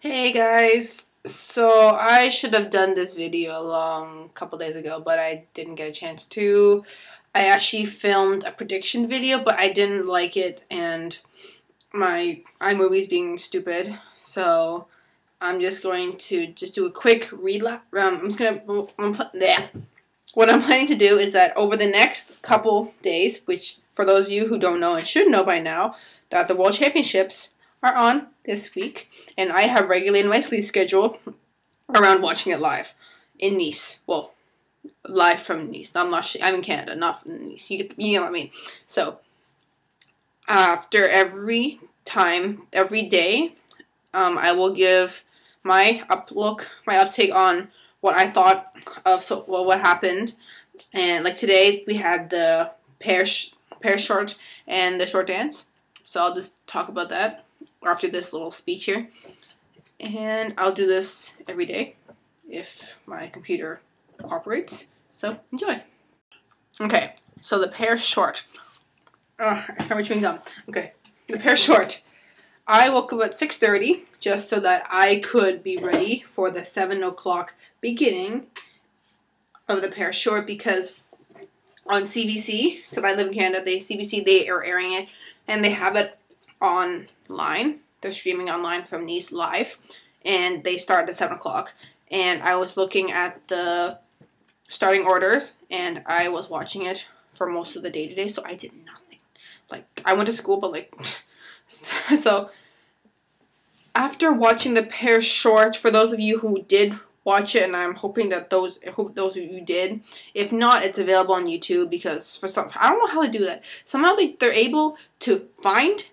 Hey guys, so I should have done this video a couple days ago, but I didn't get a chance to. I actually filmed a prediction video, but I didn't like it, and my iMovie's being stupid, so I'm just going to do a quick relap. What I'm planning to do is that over the next couple days, which for those of you who don't know and should know by now, that the World Championships are on this week, and I have regulated my sleep schedule around watching it live in Nice. Well, live from Nice. I'm in Canada, not from Nice. You know what I mean. So after every day, I will give my uptake on what I thought of what happened. And like today, we had the pair short and the short dance. So I'll just talk about that after this little speech here. And I'll do this every day if my computer cooperates. So enjoy. Okay, so the pair short. I can't chewing gum. Okay, the pair short. I woke up at 6:30 just so that I could be ready for the 7 o'clock beginning of the pair short, because on CBC, because I live in Canada, they are airing it, and they have it online. They're streaming online from Nice live, and they start at 7 o'clock. And I was looking at the starting orders, and I was watching it for most of the day today, so I did nothing. Like, I went to school, but like, so after watching the pair short, for those of you who did watch it, and I'm hoping that those of you did. If not, it's available on YouTube, because for some, I don't know how to do that. Somehow they're able to find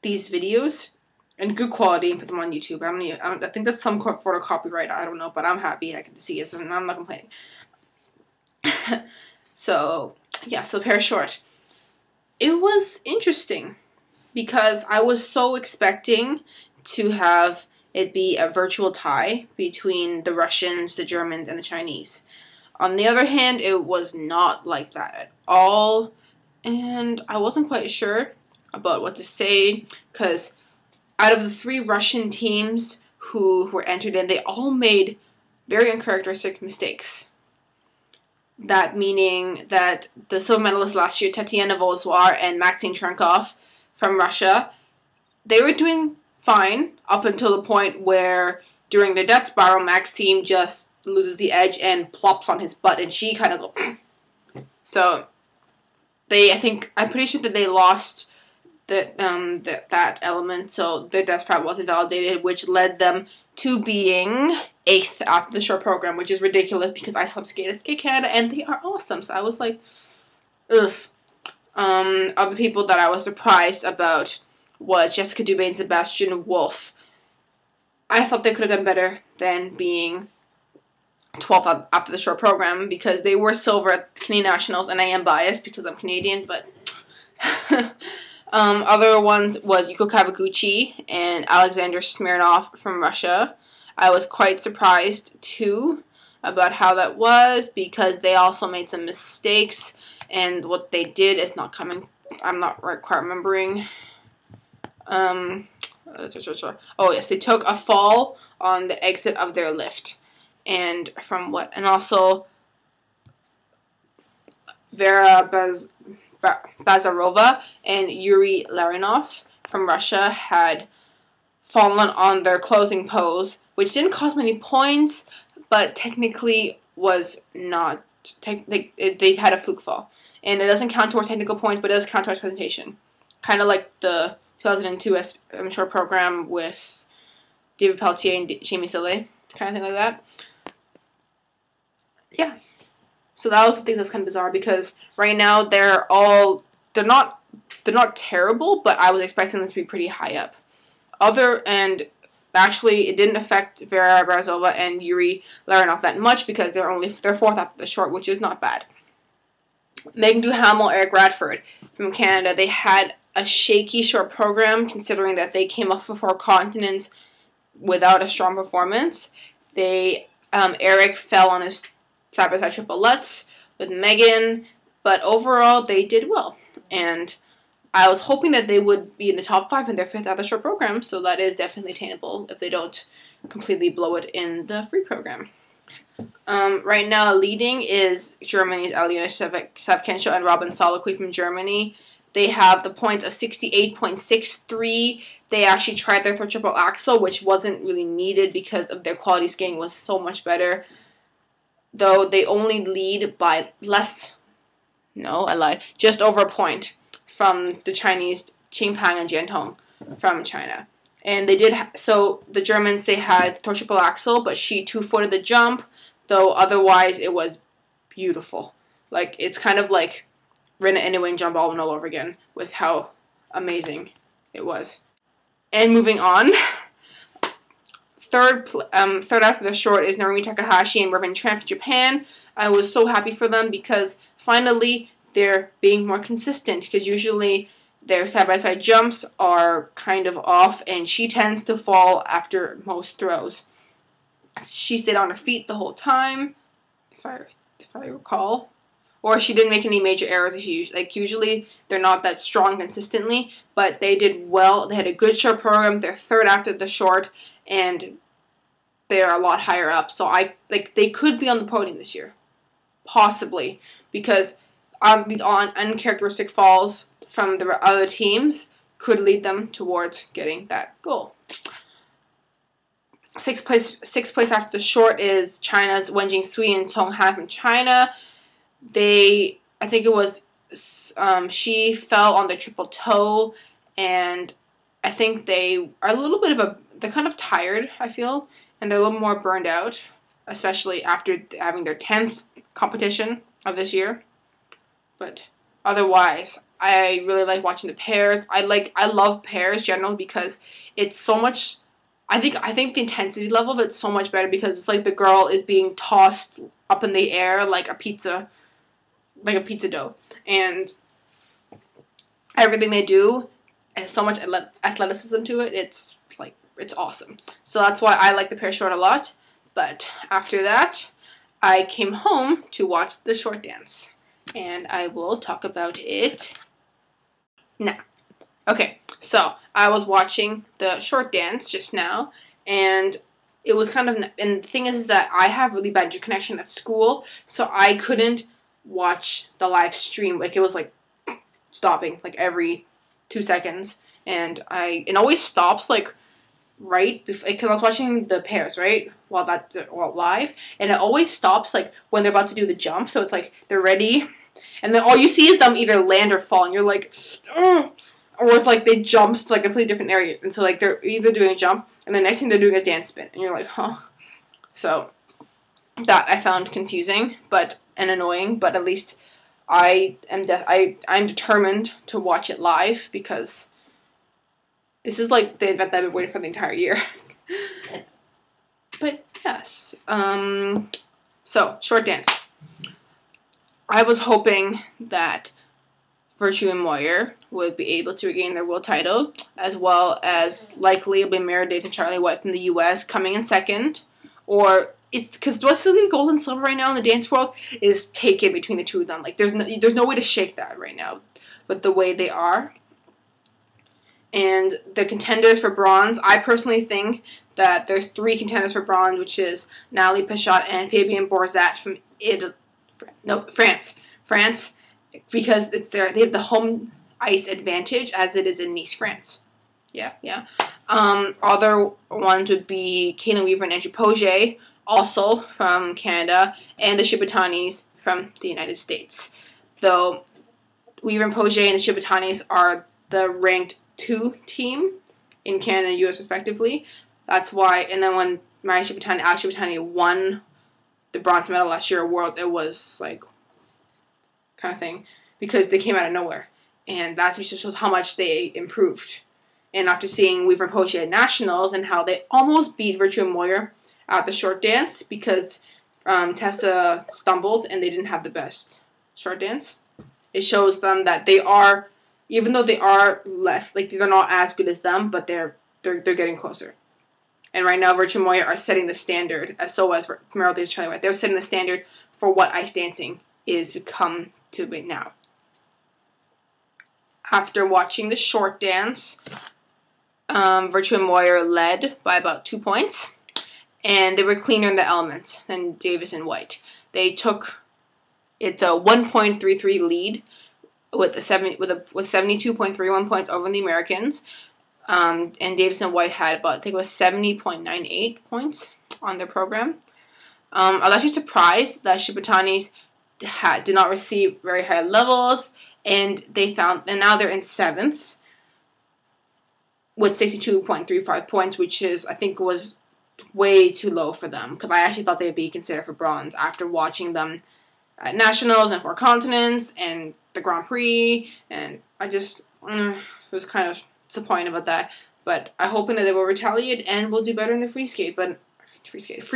these videos in good quality and put them on YouTube. I think that's some sort of copyright. I don't know, but I'm happy I get to see it, so I'm not complaining. So yeah, so pair short. It was interesting because I was so expecting to have it be a virtual tie between the Russians, the Germans, and the Chinese. On the other hand, it was not like that at all, and I wasn't quite sure about what to say, because out of the 3 Russian teams who were entered in, they all made very uncharacteristic mistakes. That meaning that the silver medalists last year, Tatiana Voloswar and Maxim Trenkov from Russia, they were doing fine up until the point where during the death spiral, Maxime just loses the edge and plops on his butt, and she kind of goes. So I'm pretty sure that they lost that element, so their death spiral wasn't validated, which led them to being 8th after the short program, which is ridiculous because I still skate at Skate Canada and they are awesome. So I was like, ugh. Other people that I was surprised about was Jessica Dubé and Sebastian Wolf. I thought they could have done better than being 12th after the short program, because they were silver at the Canadian Nationals, and I am biased because I'm Canadian, but other ones was Yuko Kawaguchi and Alexander Smirnov from Russia. I was quite surprised too about how that was, because they also made some mistakes, and what they did is not coming. I'm not quite remembering. Oh yes, they took a fall on the exit of their lift, and also Vera Bazarova and Yuri Larionov from Russia had fallen on their closing pose, which didn't cost many points, but technically was not. They had a fluke fall, and it doesn't count towards technical points, but it does count towards presentation. Kind of like the 2002 short program with David Pelletier and Jamie Sille, kind of thing like that. Yeah. So that was the thing that's kind of bizarre, because right now they're not terrible, but I was expecting them to be pretty high up. Actually, it didn't affect Vera Bazarova and Yuri Larionov that much, because they're 4th after the short, which is not bad. Meagan Duhamel, Eric Radford from Canada, they had a shaky short program, considering that they came off of 4 continents without a strong performance. Eric fell on his side-by-side triple lutz with Meagan, but overall they did well. And I was hoping that they would be in the top 5 in their 5th other short program, so that is definitely attainable if they don't completely blow it in the free program. Right now, leading is Germany's Aliona Savchenko and Robin Szolkowy from Germany. They have the points of 68.63. They actually tried their third triple axel, which wasn't really needed because of their quality skating was so much better. Though they only lead by just over a point from the Chinese Qing and Jian from China. And they did, so the Germans, they had third triple axel, but she 2-footed the jump, though otherwise it was beautiful. Like, it's kind of like Rinna Inoue and John Baldwin all over again with how amazing it was. And moving on, third after the short is Narumi Takahashi and Mervin Tran from Japan. I was so happy for them because finally they're being more consistent, because usually their side-by-side jumps are kind of off and she tends to fall after most throws. She stayed on her feet the whole time, if I recall. Or she didn't make any major errors. Usually they're not that strong consistently, but they did well. They had a good short program. They're third after the short, and they're a lot higher up. So they could be on the podium this year, possibly, because these uncharacteristic falls from the other teams could lead them towards getting that goal. Sixth place after the short is China's Wenjing Sui and Tong from China. I think it was, she fell on the triple toe, and I think they are a little bit they're kind of tired, I feel, and they're a little more burned out, especially after having their 10th competition of this year. But otherwise, I really like watching the pairs. I love pairs generally because it's so much, I think the intensity level of it's so much better because it's like the girl is being tossed up in the air like a pizza dough, and everything they do has so much athleticism to it. It's awesome. So that's why I like the pair short a lot. But after that, I came home to watch the short dance, and I will talk about it now. Okay, so I was watching the short dance just now, and it was and the thing is that I have really bad internet connection at school, so I couldn't watch the live stream. Like, it was like stopping like every 2 seconds, and it always stops like right before, because I was watching the pairs right while live, and it always stops like when they're about to do the jump. So it's like they're ready, and then all you see is them either land or fall, and you're like, ugh. Or it's like they jumped to like a completely different area, and so like they're either doing a jump and the next thing they're doing is dance spin, and you're like, huh. So that I found confusing and annoying, but at least I'm determined to watch it live because this is like the event that I've been waiting for the entire year. But yes, so short dance. I was hoping that Virtue and Moir would be able to regain their world title, as well as likely it'll be Meryl and Charlie White from the U.S. coming in second, or it's because basically gold and silver right now in the dance world is taken between the two of them. Like there's no way to shake that right now, with the way they are. And the contenders for bronze, I personally think that there's 3 contenders for bronze, which is Nathalie, Pechalat, and Fabian Bourzat from France, because they have the home ice advantage as it is in Nice, France. Yeah. Other ones would be Kaitlyn Weaver and Andrew Poje, also from Canada, and the Shibutanis from the United States. Though Weaver and Poje and the Shibutanis are the ranked 2 team in Canada and US respectively. That's why, and then when Alex Shibutani won the bronze medal last year at World, it was like kind of thing because they came out of nowhere, and that just shows how much they improved. And after seeing Weaver and Poje at nationals and how they almost beat Virtue and Moir at the short dance because Tessa stumbled and they didn't have the best short dance, it shows them that they are, even though they are less, like they're not as good as them, but they're getting closer. And right now, Virtue and Moir are setting the standard, as so as Meryl and Charlie White. They're setting the standard for what ice dancing is become to be now. after watching the short dance, Virtue and Moir led by about 2 points, and they were cleaner in the elements than Davis and White. They took it's a 1.33 lead with 72.31 points over the Americans. And Davis and White had about, I think it was 70.98 points on their program. I was actually surprised that Shibutanis did not receive very high levels, and now they're in 7th with 62.35 points, which is, I think, was way too low for them, because I actually thought they'd be considered for bronze after watching them at Nationals and 4 continents and the Grand Prix, and I just was kind of disappointed about that. But I'm hoping that they will retaliate and will do better in the free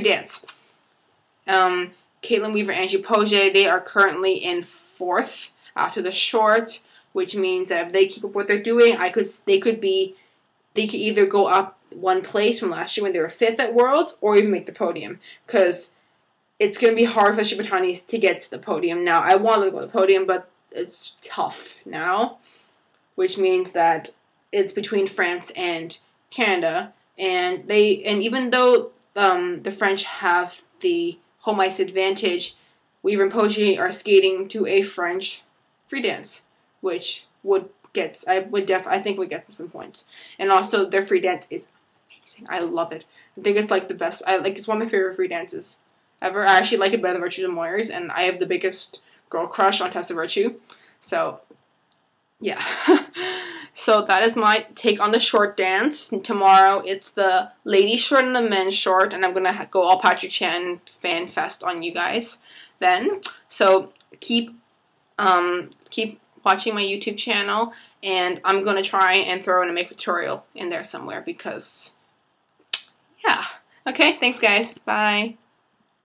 dance. Kaitlyn Weaver and Angie Poje, they are currently in 4th after the short, which means that if they keep up what they're doing, they could either go up 1 place from last year when they were 5th at Worlds, or even make the podium, because it's going to be hard for the Shibutanis to get to the podium now. I want them to go to the podium, but it's tough now, which means that it's between France and Canada, and even though the French have the home ice advantage, Weaver and Poje are skating to a French free dance, which I think would get them some points. And also their free dance is amazing. I love it. I think it's like the best. It's one of my favorite free dances ever. I actually like it better than Virtue and Moir's, and I have the biggest girl crush on Tessa Virtue. So yeah. So that is my take on the short dance. And tomorrow it's the ladies short and the men's short, and I'm gonna go all Patrick Chan fan fest on you guys then. So keep watching my YouTube channel, and I'm gonna try and throw in a make tutorial in there somewhere, because yeah. Okay, thanks guys. Bye.